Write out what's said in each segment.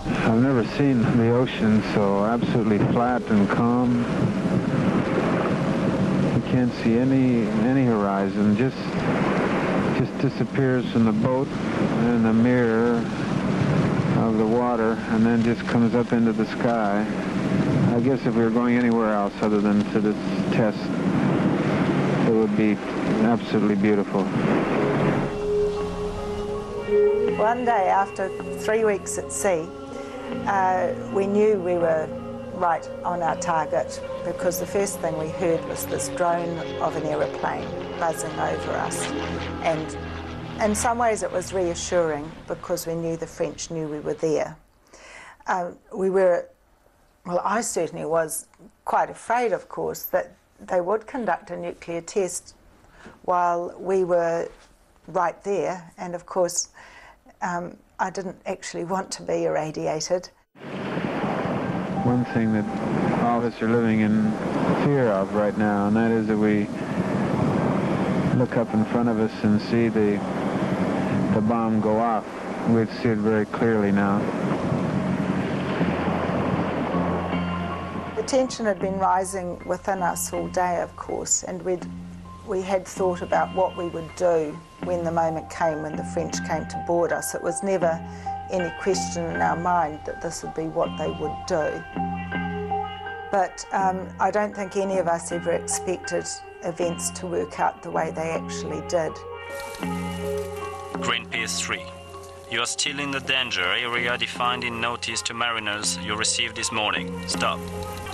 I've never seen the ocean so absolutely flat and calm. You can't see any horizon. Just disappears from the boat and the mirror of the water, and then just comes up into the sky. I guess if we were going anywhere else other than to this test, it would be absolutely beautiful. One day after 3 weeks at sea, we knew we were right on our target, because the first thing we heard was this drone of an aeroplane buzzing over us. And in some ways it was reassuring, because we knew the French knew we were there. Well, I certainly was quite afraid, of course, that they would conduct a nuclear test while we were right there. And of course, I didn't actually want to be irradiated. One thing that all of us are living in fear of right now, and that is that we look up in front of us and see the bomb go off. We see it very clearly now. The tension had been rising within us all day, of course, and we had thought about what we would do when the moment came when the French came to board us. It was never any question in our mind that this would be what they would do. But I don't think any of us ever expected events to work out the way they actually did. Greenpeace 3. You are still in the danger area defined in notice to mariners you received this morning. Stop.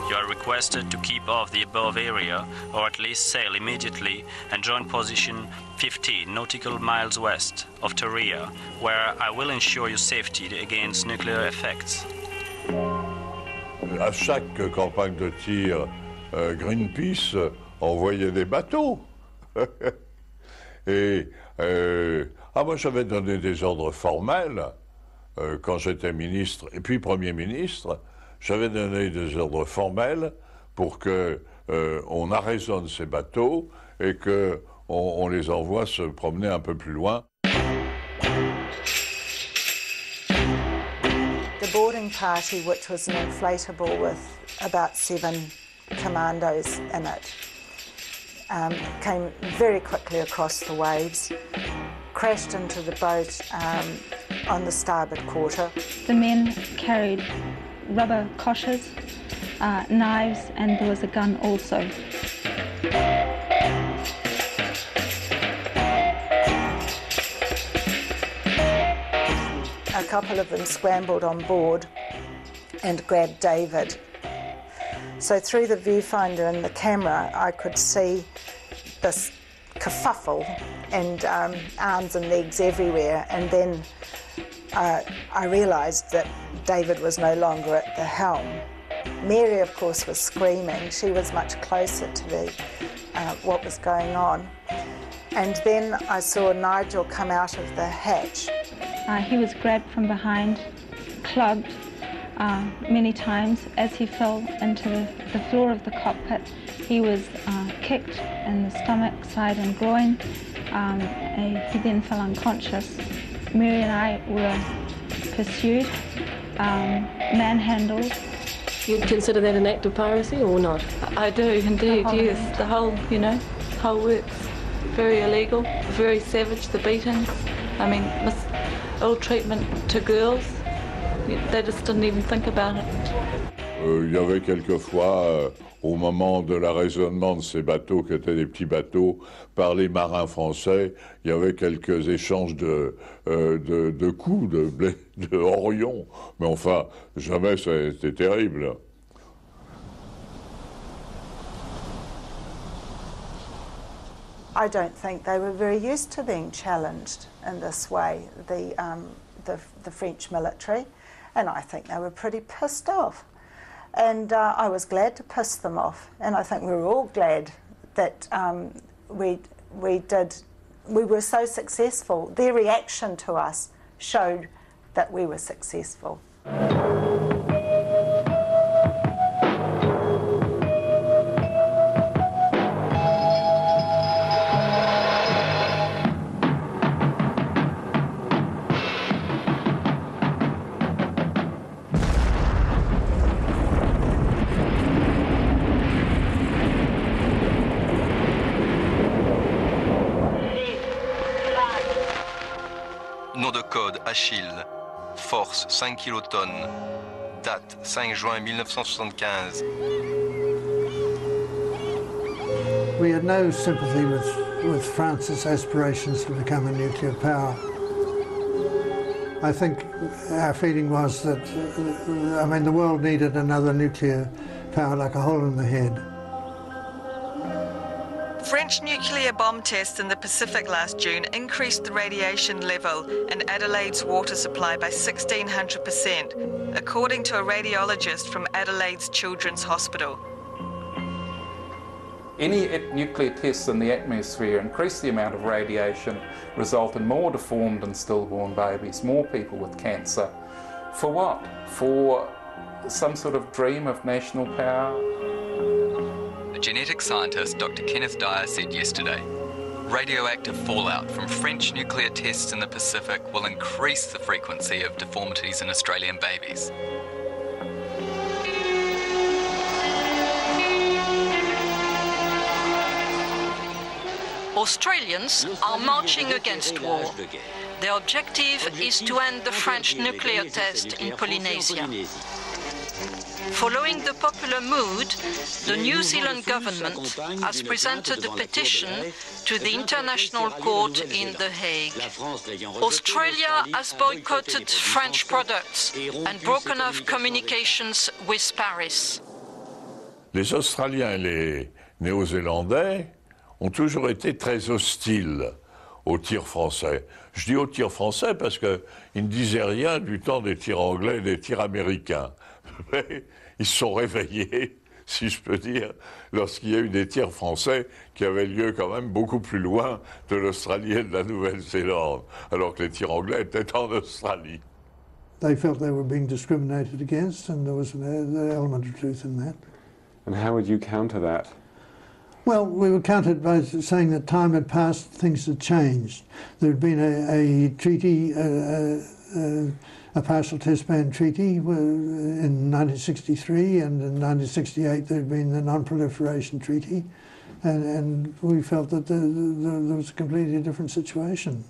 You are requested to keep off the above area, or at least sail immediately and join position 15 nautical miles west of Toria, where I will ensure your safety against nuclear effects. À chaque campagne de tir, Greenpeace envoyait des bateaux. Et moi j'avais donné des ordres formels quand j'étais ministre et puis Premier ministre. J'avais donné des ordres formels pour que on arraisonne ces bateaux et que on les envoie se promener un peu plus loin. The boarding party, which was an inflatable with about 7 commandos in it, came very quickly across the waves, crashed into the boat on the starboard quarter. The men carried rubber koshers, knives, and there was a gun also. A couple of them scrambled on board and grabbed David. So through the viewfinder and the camera, I could see this kerfuffle and arms and legs everywhere, and then I realised that David was no longer at the helm. Mary, of course, was screaming. She was much closer to what was going on. And then I saw Nigel come out of the hatch. He was grabbed from behind, clubbed many times. As he fell into the floor of the cockpit, he was kicked in the stomach, side and groin. He then fell unconscious. Mary and I were pursued, manhandled. You'd consider that an act of piracy or not? I do indeed, yes. The whole works very illegal, very savage, the beatings. I mean, ill treatment to girls. They just didn't even think about it. Il y avait quelquefois, au moment de l'arraisonnement de ces bateaux, qui étaient des petits bateaux, par les marins français, il y avait quelques échanges de coups, de horions. Mais enfin, jamais c'était terrible. I don't think they were very used to being challenged in this way, the French military, and I think they were pretty pissed off. And I was glad to piss them off, and I think we were all glad that we were so successful. Their reaction to us showed that we were successful. d'Achille, force 5 kilotonnes, date 5 juin 1975. We had no sympathy with France's aspirations to become a nuclear power. I think our feeling was that, the world needed another nuclear power like a hole in the head. French nuclear bomb tests in the Pacific last June increased the radiation level in Adelaide's water supply by 1,600%, according to a radiologist from Adelaide's Children's Hospital. Any nuclear tests in the atmosphere increase the amount of radiation, result in more deformed and stillborn babies, more people with cancer. For what? For some sort of dream of national power? Genetic scientist Dr. Kenneth Dyer said yesterday, radioactive fallout from French nuclear tests in the Pacific will increase the frequency of deformities in Australian babies. Australians are marching against war. Their objective is to end the French nuclear test in Polynesia. Following the popular mood, the New Zealand government has presented a petition to the International Court in The Hague. Australia has boycotted French products and broken off communications with Paris. Les Australiens et les Néo-Zélandais ont toujours été très hostiles aux tirs français. Je dis aux tirs français parce qu'ils ne disaient rien du temps des tirs anglais et des tirs américains. Mais ils se sont réveillés, si je peux dire, lorsqu'il y a eu des tirs français qui avaient lieu quand même beaucoup plus loin de l'Australie et de la Nouvelle-Zélande, alors que les tirs anglais étaient en Australie. They felt they were being discriminated against, and there was an element of truth in that. And how would you counter that? Well, we were countered by saying that time had passed, things had changed. There had been a treaty, a partial test ban treaty in 1963, and in 1968 there had been the non-proliferation treaty, and we felt that there was a completely different situation.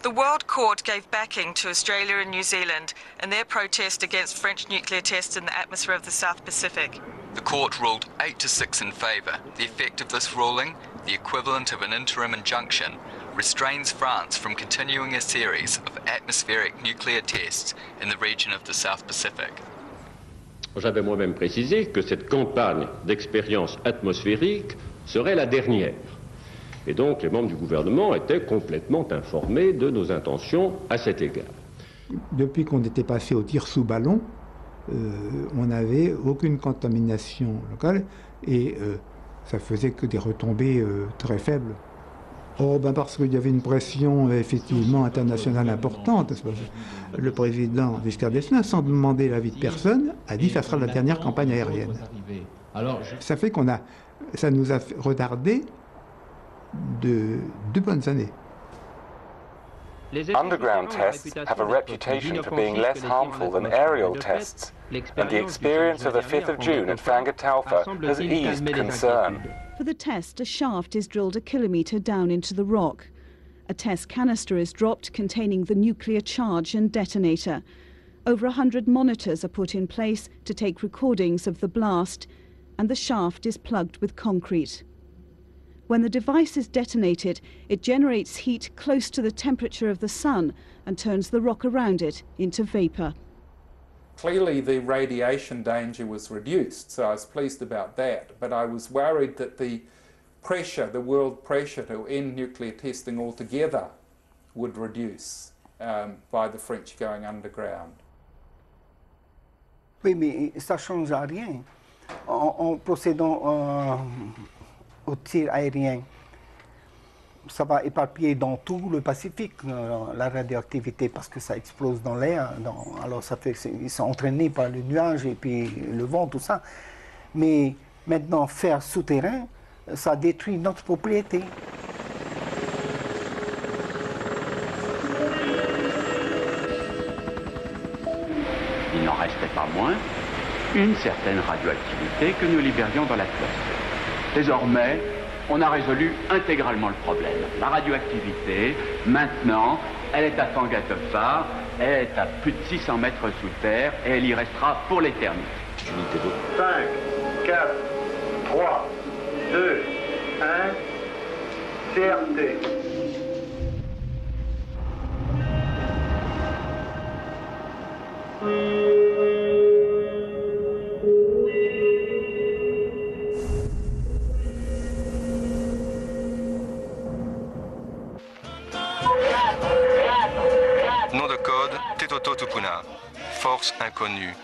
The World Court gave backing to Australia and New Zealand in their protest against French nuclear tests in the atmosphere of the South Pacific. The court ruled 8-6 in favour. The effect of this ruling, the equivalent of an interim injunction, restrains France from continuing a series of atmospheric nuclear tests in the region of the South Pacific. J'avais moi-même précisé que cette campagne d'expérience atmosphérique serait la dernière. Et donc les membres du gouvernement étaient complètement informés de nos intentions à cet égard. Depuis qu'on était passé au tir sous ballon, on n'avait aucune contamination locale et ça faisait que des retombées très faibles. Oh, parce qu'il y avait une pression effectivement internationale importante. Le président Giscard d'Estaing, sans demander l'avis de personne, a dit que ça sera la dernière campagne aérienne. Ça fait ça nous a retardé de 2 bonnes années. Underground tests have a reputation for being less harmful than aerial tests, and the experience of the 5th of June at Whangataufa has eased concern. For the test, a shaft is drilled 1 kilometre down into the rock. A test canister is dropped containing the nuclear charge and detonator. Over 100 monitors are put in place to take recordings of the blast, and the shaft is plugged with concrete. When the device is detonated, it generates heat close to the temperature of the sun and turns the rock around it into vapour. Clearly the radiation danger was reduced, so I was pleased about that, but I was worried that the pressure, the world pressure to end nuclear testing altogether would reduce by the French going underground. Oui, mais ça ne change rien. En procédant au tir aérien, ça va éparpiller dans tout le Pacifique, la radioactivité, parce que ça explose dans l'air. Alors ça fait qu'ils sont entraînés par le nuage et puis le vent, tout ça. Mais maintenant, faire souterrain, ça détruit notre propriété. Il n'en restait pas moins une certaine radioactivité que nous libérions dans l'atmosphère. Désormais, on a résolu intégralement le problème. La radioactivité, maintenant, Elle est à Fangatophare, elle est à plus de 600 mètres sous terre et elle y restera pour l'éternité. 5, 4, 3, 2, 1, CRT. Nom de code, Tetoto Tupuna. Force inconnue.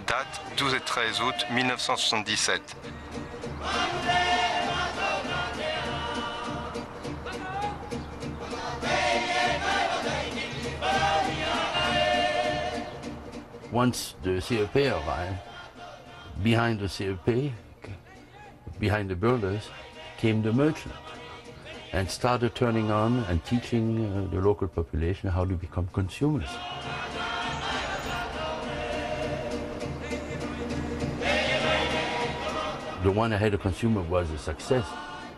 Date 12 et 13 août 1977. Once the COP arrived, behind the COP, behind the builders, came the merchant and started turning on and teaching the local population how to become consumers. The one who had a consumer was a success,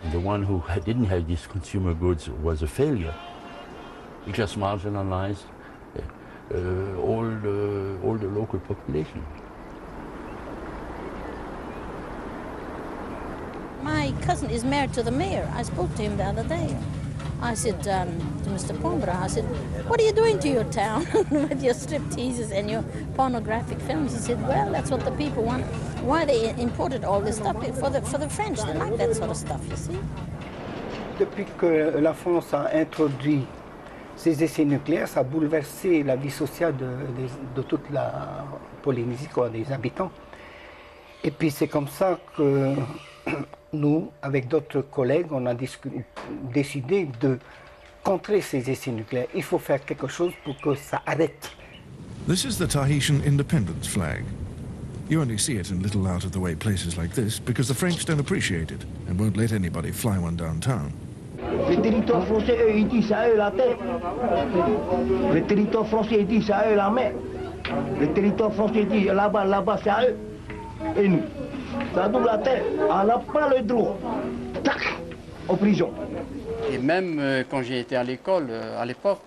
and the one who didn't have these consumer goods was a failure. We just marginalized all the local population. My cousin is married to the mayor. I spoke to him the other day. I said to Mr. Pombra, I said, what are you doing to your town with your stripteases and your pornographic films? He said, well, that's what the people want. Why they imported all this stuff? For the French, they like that sort of stuff, you see. Depuis que la France a introduit ces essais nucléaires, ça a bouleversé la vie sociale de toute la Polynésie, quoi, des habitants. Et puis c'est comme ça que nous, avec d'autres collègues, on a décidé de contrer ces essais nucléaires. Il faut faire quelque chose pour que ça arrête. This is the Tahitian independence flag. You only see it in little out-of-the-way places like this because the French don't appreciate it and won't let anybody fly one downtown. Le territoire français, eux, ils disent à eux la terre. Le territoire français, ils disent à eux la mer. Le territoire français dit là-bas, c'est à eux. Et nous, ça nous la terre. On n'a pas le droit. Tac, en prison. Et même quand j'ai été à l'école, à l'époque,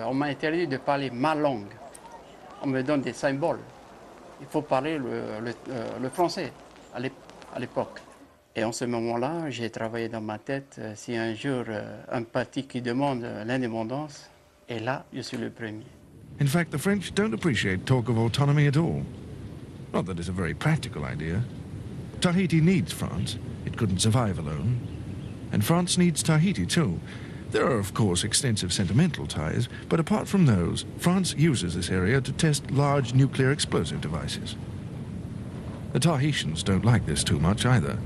on m'a interdit de parler ma langue. On me donne des symboles. Il faut parler le français à l'époque. Et en ce moment-là, j'ai travaillé dans ma tête, si un jour un parti qui demande l'indépendance, et là, je suis le premier. In fact, the French don't appreciate talk of autonomy at all. Not that it's a very practical idea. Tahiti needs France. It couldn't survive alone. And France needs Tahiti too. There are, of course, extensive sentimental ties, but apart from those, France uses this area to test large nuclear explosive devices. The Tahitians don't like this too much either.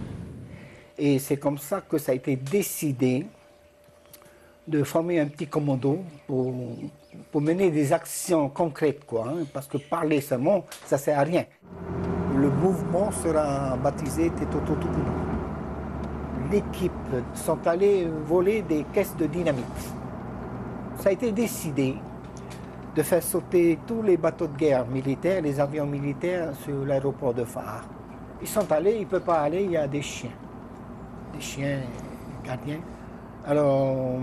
Et c'est comme ça que ça a été décidé de former un petit commando pour mener des actions concrètes, quoi, hein, parce que parler seulement, ça ne sert à rien. Le mouvement sera baptisé Tetoto Tupuna. L'équipe sont allés voler des caisses de dynamite. Ça a été décidé de faire sauter tous les bateaux de guerre militaires, les avions militaires sur l'aéroport de Far. Ils sont allés, ils ne peuvent pas aller, il y a des chiens gardiens. Alors,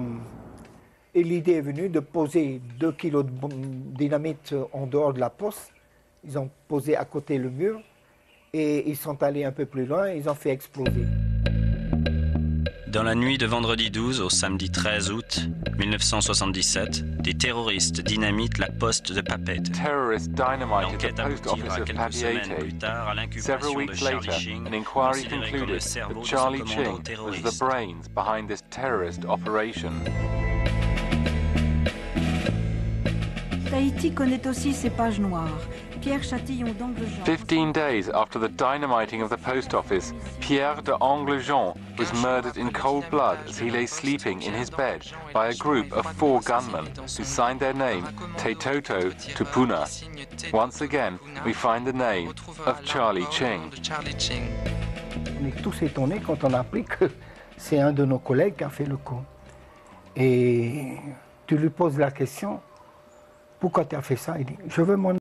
et l'idée est venue de poser 2 kilos de dynamite en dehors de la poste. Ils ont posé à côté le mur et ils sont allés un peu plus loin, ils ont fait exploser. Dans la nuit de vendredi 12 au samedi 13 août 1977, des terroristes dynamitent la poste de Papeete. Terrorists dynamited the L'enquête post office aboutira of quelques semaines Papeete. plus tard à Several l'inculpation de weeks Charlie later, Ching, an inquiry considéré comme le concluded cerveau that de ce Charlie commandant Ching was terroriste. the brains behind this terrorist operation. Tahiti connaît aussi ses pages noires. Pierre Chatillon d'Anglejean. 15 days after the dynamiting of the post office, Pierre de Anglejean was murdered in cold blood as he lay sleeping in his bed by a group of 4 gunmen who signed their name Tetoto Tupuna. Once again, we find the name of Charlie Ching. On est tous étonnés quand on a appris que c'est un de nos collègues qui a fait le coup. Et tu lui poses la question, pourquoi tu as fait ça? Il dit, je veux mon